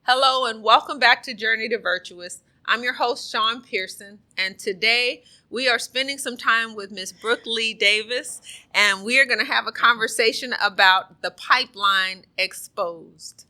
Hello and welcome back to Journey to Virtuous. I'm your host, Sean Pearson, and today we are spending some time with Miss Brooke Leigh Davis, and we are going to have a conversation about the pipeline exposed.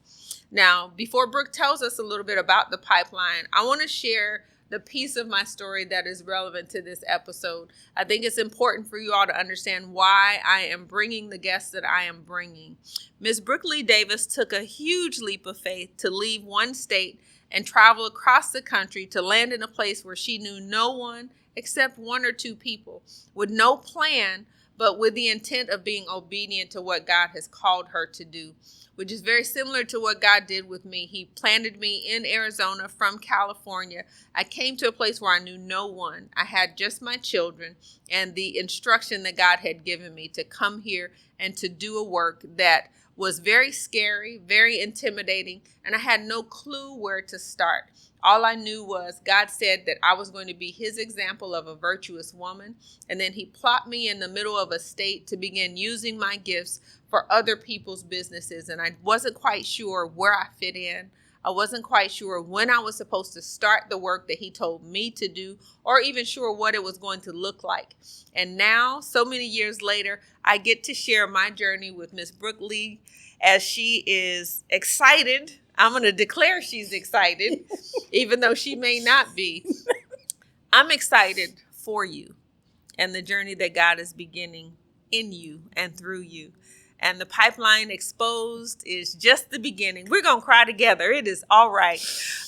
Now, before Brooke tells us a little bit about the pipeline, I want to share the piece of my story that is relevant to this episode. I think it's important for you all to understand why I am bringing the guests that I am bringing. Ms. Brooke Leigh Davis took a huge leap of faith to leave one state and travel across the country to land in a place where she knew no one except one or two people, with no plan, but with the intent of being obedient to what God has called her to do, which is very similar to what God did with me. He planted me in Arizona from California. I came to a place where I knew no one. I had just my children and the instruction that God had given me to come here and to do a work that was very scary, very intimidating, and I had no clue where to start. All I knew was God said that I was going to be his example of a virtuous woman. And then he plopped me in the middle of a state to begin using my gifts for other people's businesses. And I wasn't quite sure where I fit in. I wasn't quite sure when I was supposed to start the work that he told me to do, or even sure what it was going to look like. And now, so many years later, I get to share my journey with Miss Brooke Leigh as she is excited. I'm going to declare she's excited, even though she may not be. I'm excited for you and the journey that God is beginning in you and through you. And the pipeline exposed is just the beginning. We're going to cry together. It is all right.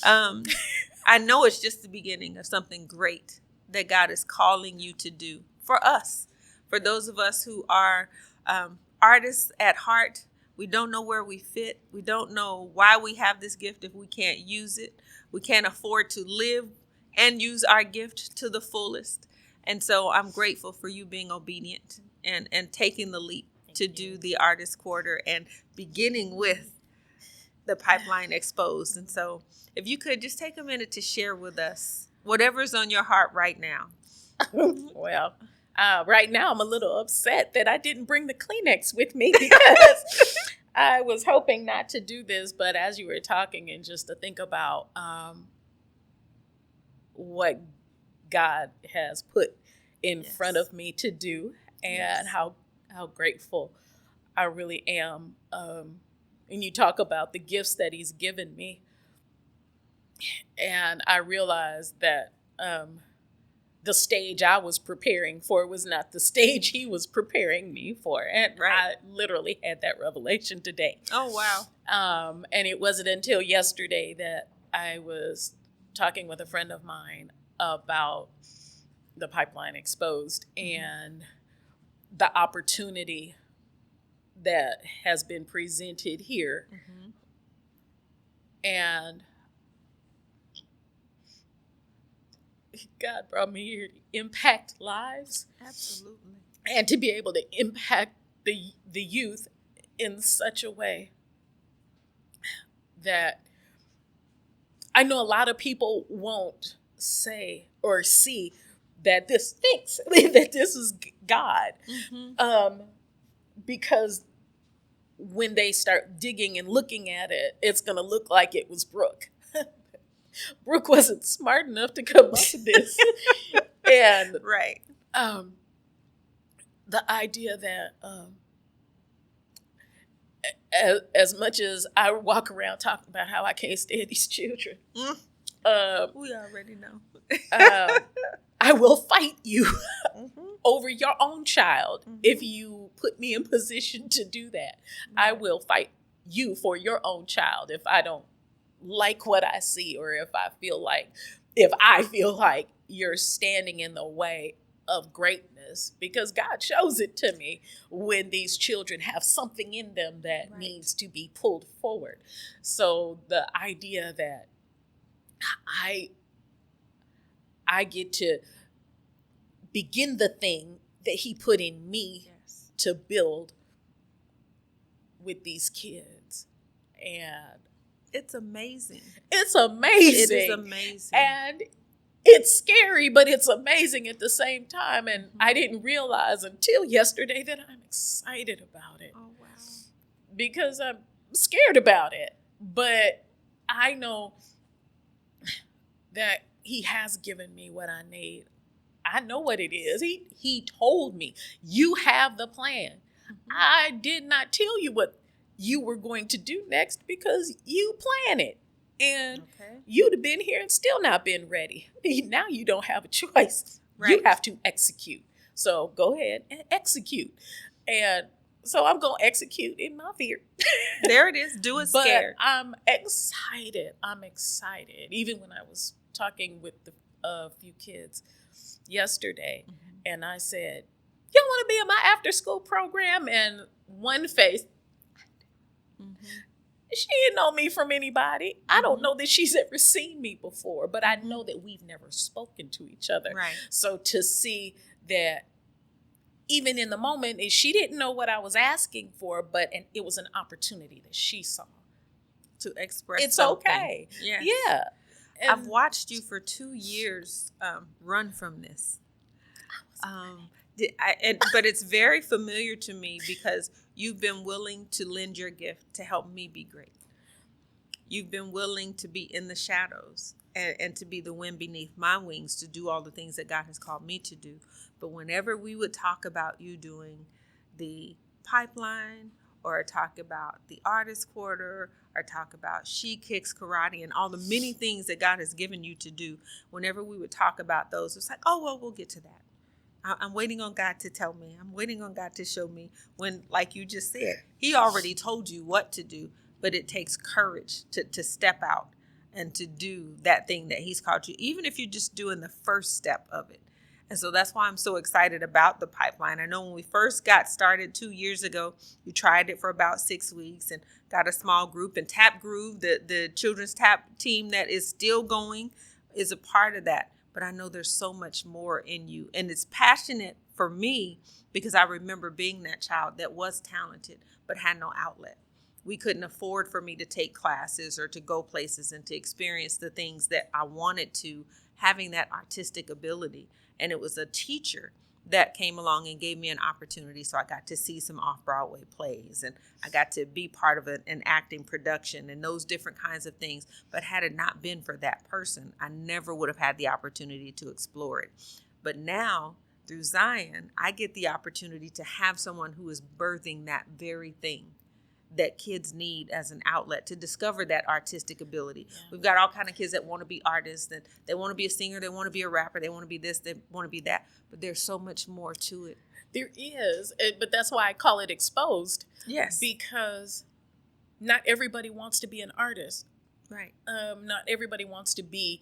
I know it's just the beginning of something great that God is calling you to do for us. For those of us who are artists at heart, we don't know where we fit. We don't know why we have this gift if we can't use it. We can't afford to live and use our gift to the fullest. And so I'm grateful for you being obedient and taking the leap to do the Artist Quarter and beginning with the pipeline exposed. And so if you could just take a minute to share with us whatever's on your heart right now. Well, right now I'm a little upset that I didn't bring the Kleenex with me because I was hoping not to do this. But as you were talking and just to think about what God has put in front of me to do and how grateful I really am. And you talk about the gifts that he's given me. And I realized that the stage I was preparing for was not the stage he was preparing me for. And I literally had that revelation today. Oh, wow. And it wasn't until yesterday that I was talking with a friend of mine about the pipeline exposed and the opportunity that has been presented here. Mm-hmm. And God brought me here to impact lives. Absolutely. And to be able to impact the youth in such a way that I know a lot of people won't say or see that this thinks that this is God. Mm-hmm. Because when they start digging and looking at it, it's going to look like it was Brooke. Brooke wasn't smart enough to come up with this. And the idea that as much as I walk around talking about how I can't stand these children, we already know. I will fight you over your own child if you put me in position to do that. I will fight you for your own child if I don't like what I see, or if I feel like you're standing in the way of greatness, because God shows it to me when these children have something in them that needs to be pulled forward. So the idea that I get to begin the thing that he put in me to build with these kids. And it's amazing. It's amazing. It is amazing. And it's scary, but it's amazing at the same time. And I didn't realize until yesterday that I'm excited about it. Oh, wow. Because I'm scared about it. But I know that he has given me what I need. I know what it is. He told me, you have the plan. I did not tell you what you were going to do next because you plan it. And you'd have been here and still not been ready. Now you don't have a choice. Right. You have to execute. So go ahead and execute. And so I'm going to execute in my fear. There it is. Do it scared. But I'm excited. Even when I was talking with a few kids yesterday, and I said, you want to be in my after school program? And one face, she didn't know me from anybody. I don't know that she's ever seen me before, but I know that we've never spoken to each other. Right. So to see that even in the moment, she didn't know what I was asking for, and it was an opportunity that she saw. To express it's something. Okay. Yes. Yeah. And I've watched you for 2 years run from this. But it's very familiar to me because you've been willing to lend your gift to help me be great. You've been willing to be in the shadows and to be the wind beneath my wings, to do all the things that God has called me to do. But whenever we would talk about you doing the pipeline, or talk about the artist quarter, or talk about She Kicks Karate and all the many things that God has given you to do, whenever we would talk about those, it's like, oh, well, we'll get to that. I'm waiting on God to tell me. I'm waiting on God to show me, when, like you just said, he already told you what to do, but it takes courage to step out and to do that thing that he's called you, even if you're just doing the first step of it. And so that's why I'm so excited about the pipeline. I know when we first got started 2 years ago, you tried it for about 6 weeks and got a small group, and Tap Groove, the children's tap team that is still going, is a part of that. But I know there's so much more in you. And it's passionate for me because I remember being that child that was talented but had no outlet. We couldn't afford for me to take classes or to go places and to experience the things that I wanted to, having that artistic ability. And it was a teacher that came along and gave me an opportunity. So I got to see some off-Broadway plays, and I got to be part of an acting production and those different kinds of things. But had it not been for that person, I never would have had the opportunity to explore it. But now, through Zion, I get the opportunity to have someone who is birthing that very thing that kids need as an outlet to discover that artistic ability. Yeah. We've got all kind of kids that want to be artists, and they want to be a singer, they want to be a rapper, they want to be this, they want to be that. But there's so much more to it. There is, but that's why I call it exposed. Yes. Because not everybody wants to be an artist. Right. Not everybody wants to be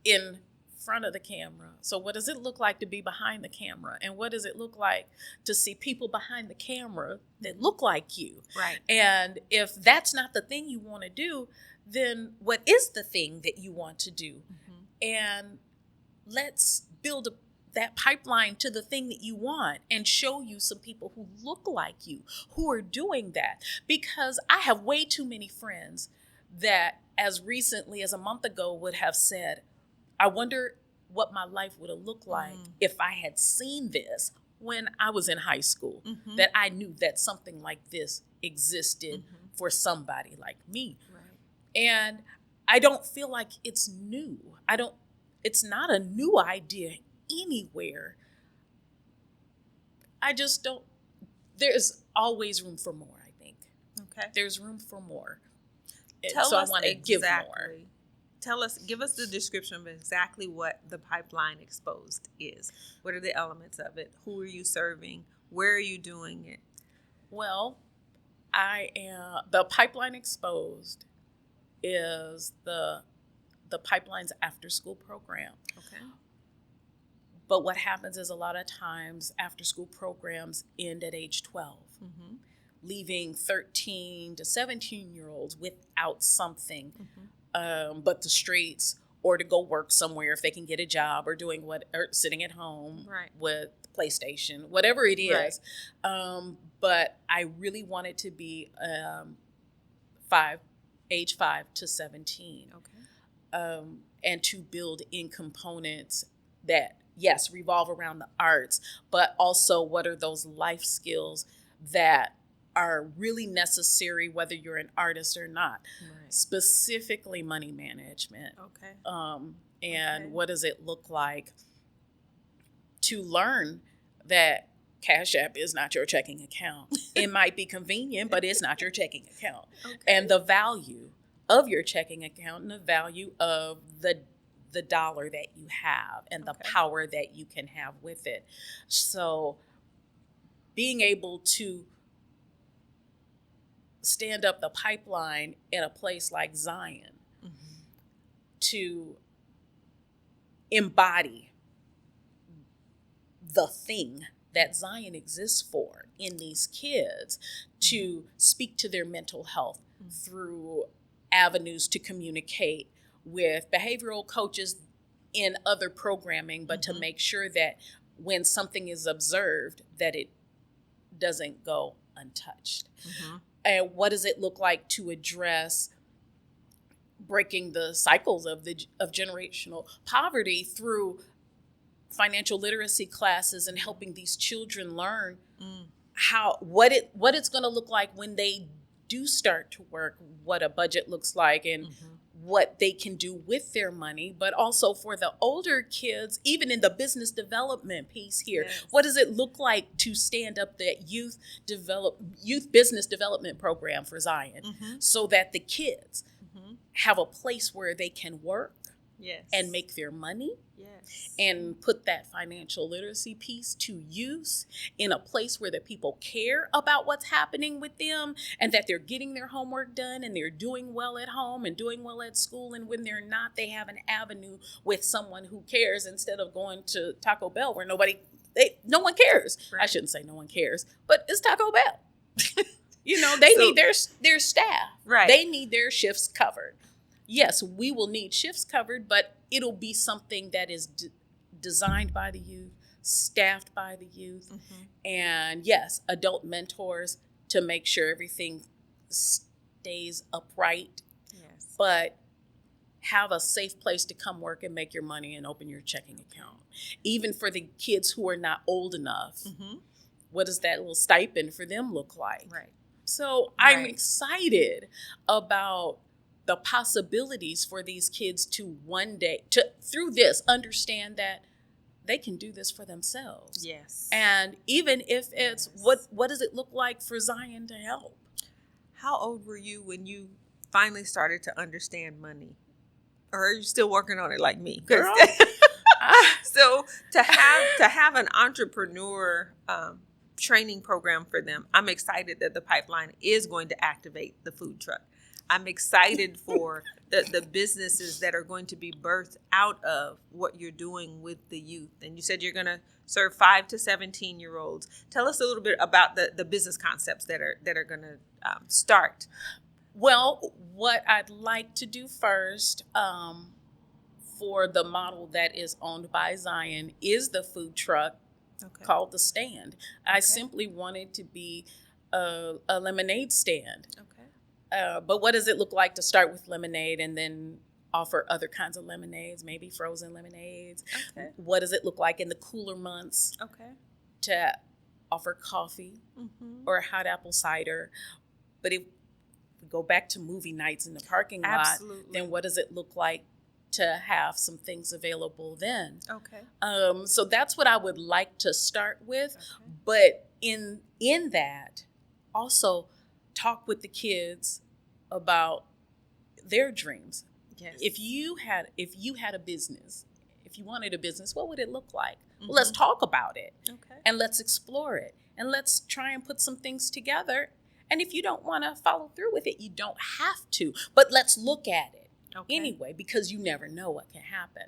in front of the camera. So what does it look like to be behind the camera? And what does it look like to see people behind the camera that look like you? Right. And if that's not the thing you want to do, then what is the thing that you want to do? Mm-hmm. And let's build that pipeline to the thing that you want and show you some people who look like you, who are doing that. Because I have way too many friends that as recently as a month ago would have said, I wonder what my life would have looked like if I had seen this when I was in high school, that I knew that something like this existed for somebody like me. Right. And I don't feel like it's new. It's not a new idea anywhere. I just don't, there's always room for more, I think. Okay. There's room for more. Tell us I want to give more. Give us the description of exactly what the Pipeline Exposed is. What are the elements of it? Who are you serving? Where are you doing it? Well, the Pipeline Exposed is the Pipeline's after school program. Okay. But what happens is a lot of times after school programs end at age 12, leaving 13 to 17-year-olds without something. But the streets, or to go work somewhere if they can get a job, or doing or sitting at home with PlayStation, whatever it is. Right. But I really wanted to be age 5 to 17. Okay. And to build in components that, yes, revolve around the arts, but also what are those life skills that are really necessary whether you're an artist or not. Right. Specifically money management. Okay. And Okay. what does it look like to learn that Cash App is not your checking account? It might be convenient, but it's not your checking account. Okay. And the value of your checking account and the value of the dollar that you have and the Okay. power that you can have with it. So being able to stand up the pipeline in a place like Zion to embody the thing that Zion exists for in these kids, to speak to their mental health through avenues to communicate with behavioral coaches in other programming, but to make sure that when something is observed, that it doesn't go untouched. And what does it look like to address breaking the cycles of generational poverty through financial literacy classes and helping these children learn what it's going to look like when they do start to work, what a budget looks like, and what they can do with their money, but also for the older kids, even in the business development piece here. Yes. What does it look like to stand up that youth business development program for Zion so that the kids have a place where they can work and make their money and put that financial literacy piece to use in a place where the people care about what's happening with them and that they're getting their homework done and they're doing well at home and doing well at school. And when they're not, they have an avenue with someone who cares instead of going to Taco Bell where no one cares. Right. I shouldn't say no one cares, but it's Taco Bell. They need their staff. Right. They need their shifts covered. Yes, we will need shifts covered, but it'll be something that is designed by the youth, staffed by the youth, and yes, adult mentors to make sure everything stays upright, but have a safe place to come work and make your money and open your checking account. Even for the kids who are not old enough, what does that little stipend for them look like? Right. So I'm excited about the possibilities for these kids to one day, through this, understand that they can do this for themselves. Yes. And even if it's, what does it look like for Zion to help? How old were you when you finally started to understand money? Or are you still working on it like me? Girl. So to have an entrepreneur training program for them, I'm excited that the pipeline is going to activate the food truck. I'm excited for the businesses that are going to be birthed out of what you're doing with the youth. And you said you're going to serve 5 to 17-year-olds. Tell us a little bit about the business concepts that are going to start. Well, what I'd like to do first for the model that is owned by Zion is the food truck called The Stand. I simply wanted to be a lemonade stand. But what does it look like to start with lemonade and then offer other kinds of lemonades, maybe frozen lemonades? What does it look like in the cooler months to offer coffee or hot apple cider? But if we go back to movie nights in the parking lot, then what does it look like to have some things available then? So that's what I would like to start with. But in that, also talk with the kids about their dreams. Yes. If you had a business, if you wanted a business, what would it look like? Well, let's talk about it. And let's explore it. And let's try and put some things together. And if you don't want to follow through with it, you don't have to. But let's look at it anyway, because you never know what can happen.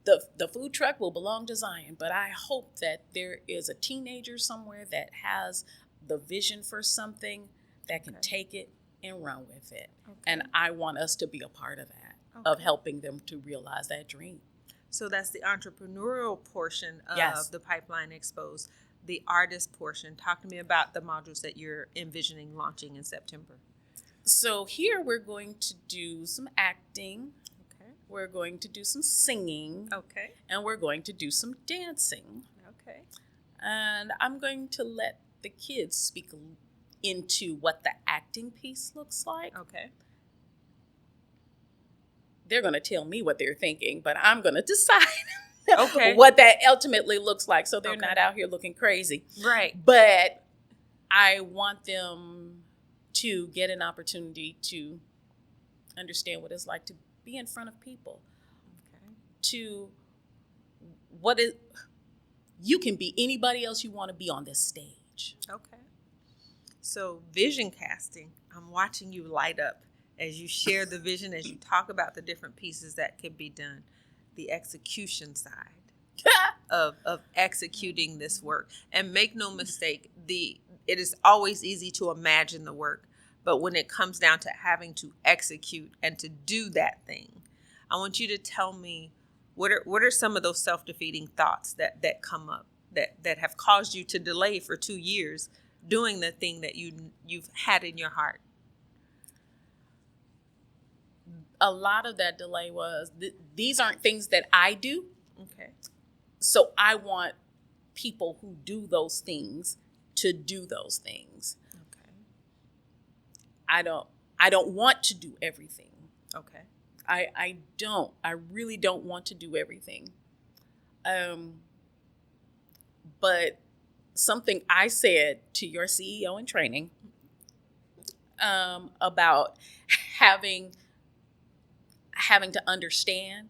The food truck will belong to Zion, but I hope that there is a teenager somewhere that has the vision for something that can take it and run with it. And I want us to be a part of that, of helping them to realize that dream. So that's the entrepreneurial portion of the Pipeline Exposed. The artist portion. Talk to me about the modules that you're envisioning launching in September. So here we're going to do some acting. We're going to do some singing. And we're going to do some dancing. And I'm going to let the kids speak into what the acting piece looks like. Okay. They're going to tell me what they're thinking, but I'm going to decide what that ultimately looks like. So they're not out here looking crazy. Right. But I want them to get an opportunity to understand what it's like to be in front of people. Okay. To you can be anybody else you want to be on this stage. Okay. So vision casting, I'm watching you light up as you share the vision, as you talk about the different pieces that can be done, the execution side of executing this work. And make no mistake, it is always easy to imagine the work, but when it comes down to having to execute and to do that thing, I want you to tell me what are some of those self-defeating thoughts that come up that have caused you to delay for 2 years doing the thing that you've had in your heart. A lot of that delay was these aren't things that I do. Okay. So I want people who do those things to do those things. Okay. I don't want to do everything. Okay. I don't. I really don't want to do everything. But something I said to your CEO in training about having to understand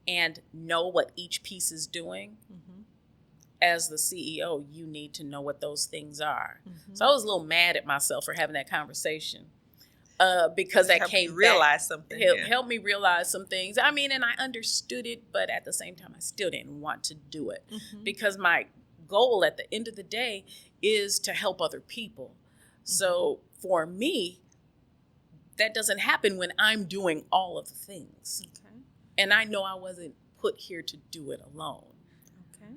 and know what each piece is doing. Mm-hmm. As the CEO, you need to know what those things are. Mm-hmm. So I was a little mad at myself for having that conversation. Because that came realize something. Helped me realize some things. I mean, and I understood it, but at the same time, I still didn't want to do it. Mm-hmm. Because my goal at the end of the day is to help other people. Mm-hmm. So for me, that doesn't happen when I'm doing all of the things. Okay. And I know I wasn't put here to do it alone. Okay.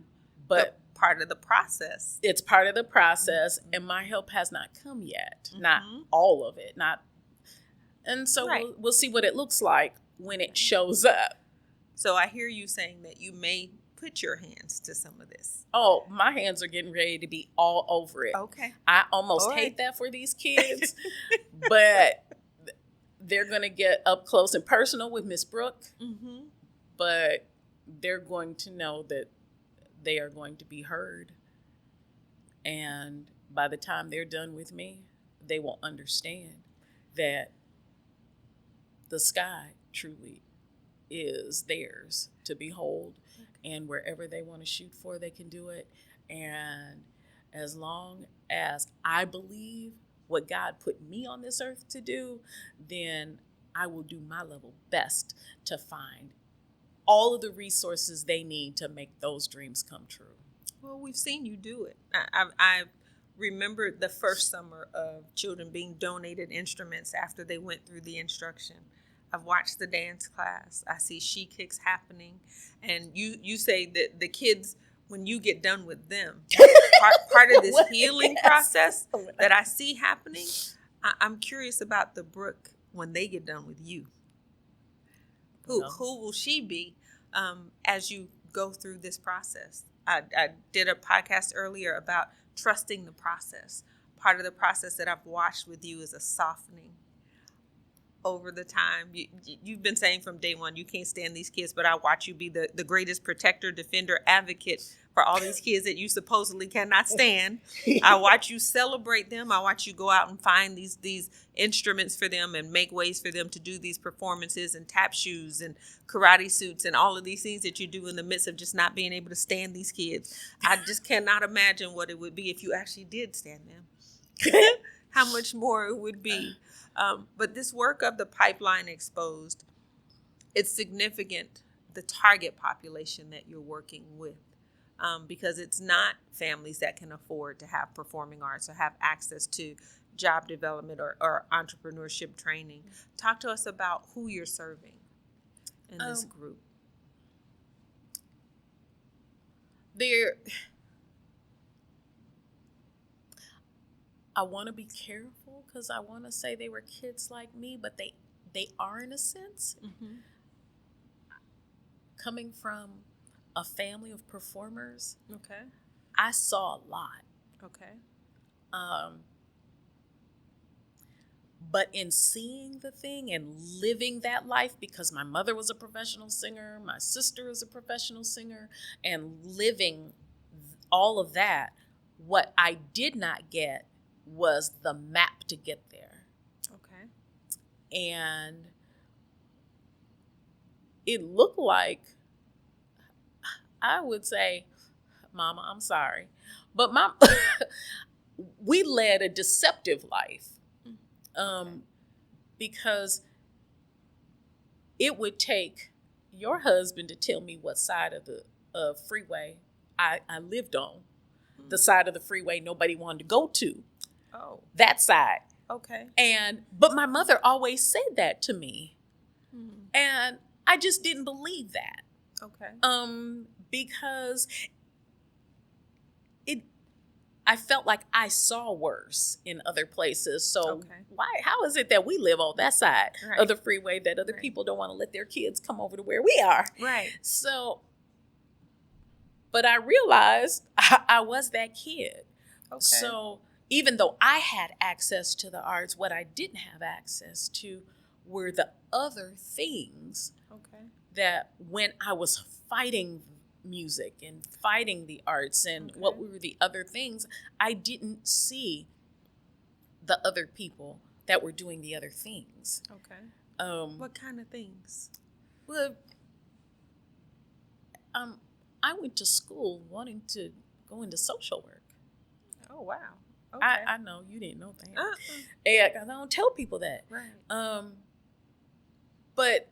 But part of the process. It's part of the process, mm-hmm. and my help has not come yet. Mm-hmm. Not all of it. And so we'll see what it looks like when it shows up. So I hear you saying that you may put your hands to some of this. Oh, my hands are getting ready to be all over it. Okay. I almost hate that for these kids, but they're going to get up close and personal with Miss Brooke, mm-hmm. but they're going to know that they are going to be heard. And by the time they're done with me, they will understand that the sky truly is theirs to behold. Okay. And wherever they want to shoot for, they can do it. And as long as I believe what God put me on this earth to do, then I will do my level best to find all of the resources they need to make those dreams come true. Well, we've seen you do it. I remember the first summer of children being donated instruments after they went through the instruction. I've watched the dance class. I see she kicks happening. And you say that the kids, when you get done with them, part of this healing process that I see happening, I'm curious about the Brooke when they get done with you. Who will she be as you go through this process? I did a podcast earlier about trusting the process. Part of the process that I've watched with you is a softening over the time. You've been saying from day one, you can't stand these kids, but I watch you be the greatest protector, defender, advocate for all these kids that you supposedly cannot stand. I watch you celebrate them. I watch you go out and find these instruments for them and make ways for them to do these performances and tap shoes and karate suits and all of these things that you do in the midst of just not being able to stand these kids. I just cannot imagine what it would be if you actually did stand them. How much more it would be. But this work of the Pipeline Exposed, it's significant, the target population that you're working with, because it's not families that can afford to have performing arts or have access to job development or entrepreneurship training. Talk to us about who you're serving in this group. I want to be careful because I want to say they were kids like me, but they are in a sense. Mm-hmm. Coming from a family of performers, okay, I saw a lot. Okay. But in seeing the thing and living that life, because my mother was a professional singer, my sister is a professional singer, and living all of that, what I did not get was the map to get there. Okay. And it looked like, I would say, Mama, I'm sorry, but we led a deceptive life. Because it would take your husband to tell me what side of the freeway I lived on. The side of the freeway nobody wanted to go to. Oh. That side. Okay. But my mother always said that to me. And I just didn't believe that. Okay. Because I felt like I saw worse in other places. So how is it that we live on that side of the freeway that other people don't want to let their kids come over to where we are? Right. So, but I realized I was that kid. Okay. So even though I had access to the arts, what I didn't have access to were the other things that when I was fighting music and fighting the arts and what were the other things, I didn't see the other people that were doing the other things. Okay. What kind of things? Well, I went to school wanting to go into social work. Oh, wow. Okay. I know you didn't know that. And I don't tell people that. Right. But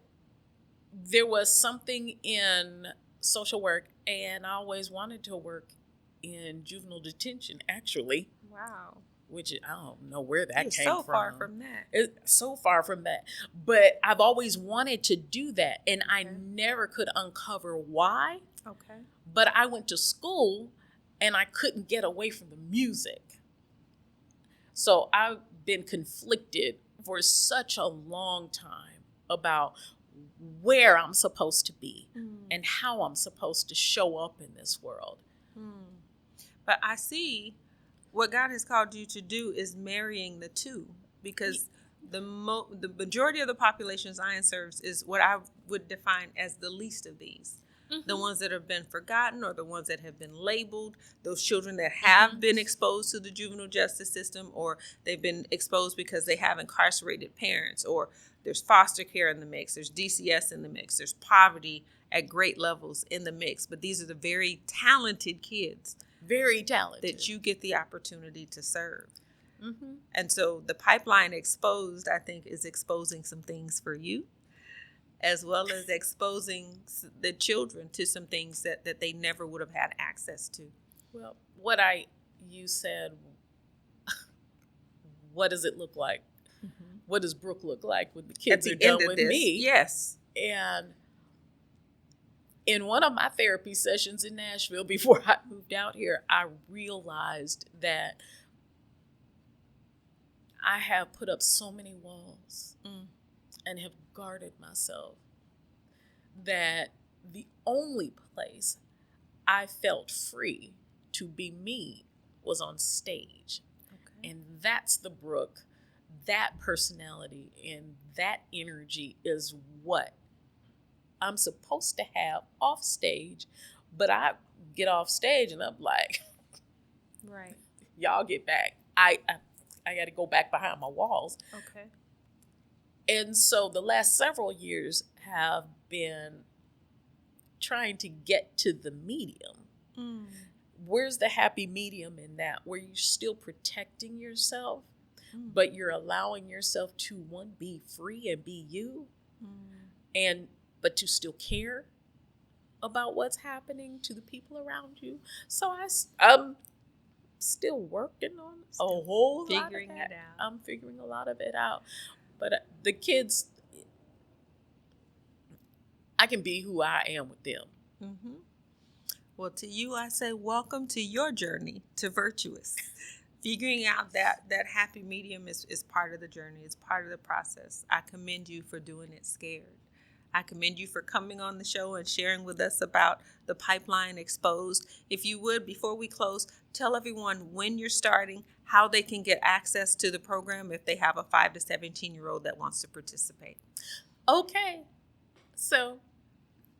there was something in social work, and I always wanted to work in juvenile detention, actually. Wow. Which I don't know where that came from. So far from that. It's so far from that. But I've always wanted to do that, and I never could uncover why. Okay. But I went to school, and I couldn't get away from the music. So I've been conflicted for such a long time about where I'm supposed to be and how I'm supposed to show up in this world. But I see what God has called you to do is marrying the two, because the majority of the population Zion serves is what I would define as the least of these. The ones that have been forgotten, or the ones that have been labeled, those children that have been exposed to the juvenile justice system, or they've been exposed because they have incarcerated parents, or there's foster care in the mix, there's DCS in the mix, there's poverty at great levels in the mix. But these are the very talented kids. Very talented. That you get the opportunity to serve. And so the Pipeline Exposed, I think, is exposing some things for you, as well as exposing the children to some things that they never would have had access to. Well, you said, what does it look like? What does Brooke look like when the kids are done with me? Yes. And in one of my therapy sessions in Nashville before I moved out here, I realized that I have put up so many walls and have guarded myself that the only place I felt free to be me was on stage. And that's the Brooke, that personality and that energy is what I'm supposed to have off stage. But I get off stage and I'm like, right, y'all get back. I got to go back behind my walls. Okay. And so the last several years have been trying to get to the medium. Where's the happy medium in that? Where you're still protecting yourself, but you're allowing yourself to, be free and be you, but to still care about what's happening to the people around you. So I'm still working on a whole lot of that. Figuring it out. I'm figuring a lot of it out. But the kids, I can be who I am with them. Well, to you, I say, welcome to your journey to Virtuous. Figuring out that happy medium is part of the journey. It's part of the process. I commend you for doing it scared. I commend you for coming on the show and sharing with us about the Pipeline Exposed. If you would, before we close, tell everyone when you're starting, how they can get access to the program if they have a 5 to 17-year-old that wants to participate. Okay. So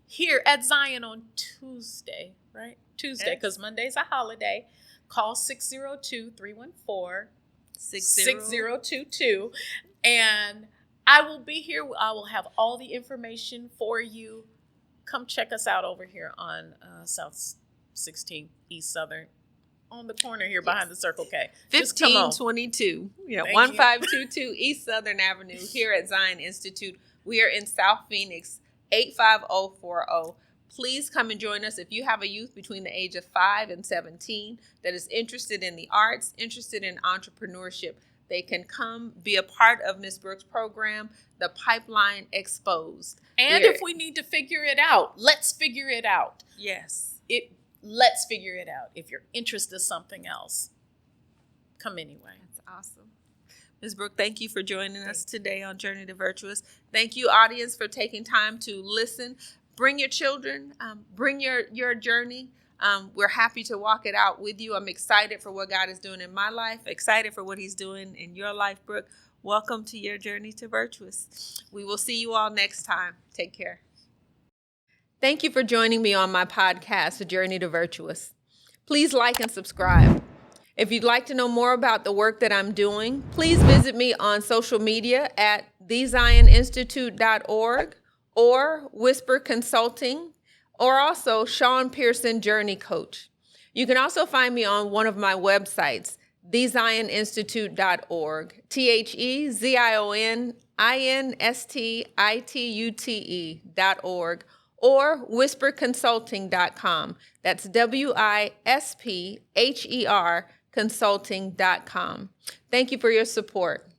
here at Zion on Tuesday, right? Tuesday, because Monday's a holiday. Call 602-314-6022. And I will be here. I will have all the information for you. Come check us out over here on South 16 East Southern, on the corner here behind the Circle K. 1522. Yeah, 1522 East Southern Avenue here at Zion Institute. We are in South Phoenix, 85040. Please come and join us. If you have a youth between the age of 5 and 17 that is interested in the arts, interested in entrepreneurship, they can come be a part of Ms. Brooks' program, The Pipeline Exposed. And if we need to figure it out, let's figure it out. Yes. Let's figure it out. If you're interested in something else, come anyway. That's awesome. Ms. Brooke, thank you for joining us today on Journey to Virtuous. Thank you, audience, for taking time to listen. Bring your children. Bring your journey. We're happy to walk it out with you. I'm excited for what God is doing in my life, excited for what he's doing in your life, Brooke. Welcome to your Journey to Virtuous. We will see you all next time. Take care. Thank you for joining me on my podcast, Journey to Virtuous. Please like and subscribe. If you'd like to know more about the work that I'm doing, please visit me on social media at thezioninstitute.org or Whisper Consulting, or also Sean Pearson Journey Coach. You can also find me on one of my websites, thezioninstitute.org, thezioninstitute.org, or whisperconsulting.com. That's WISPHER consulting.com. Thank you for your support.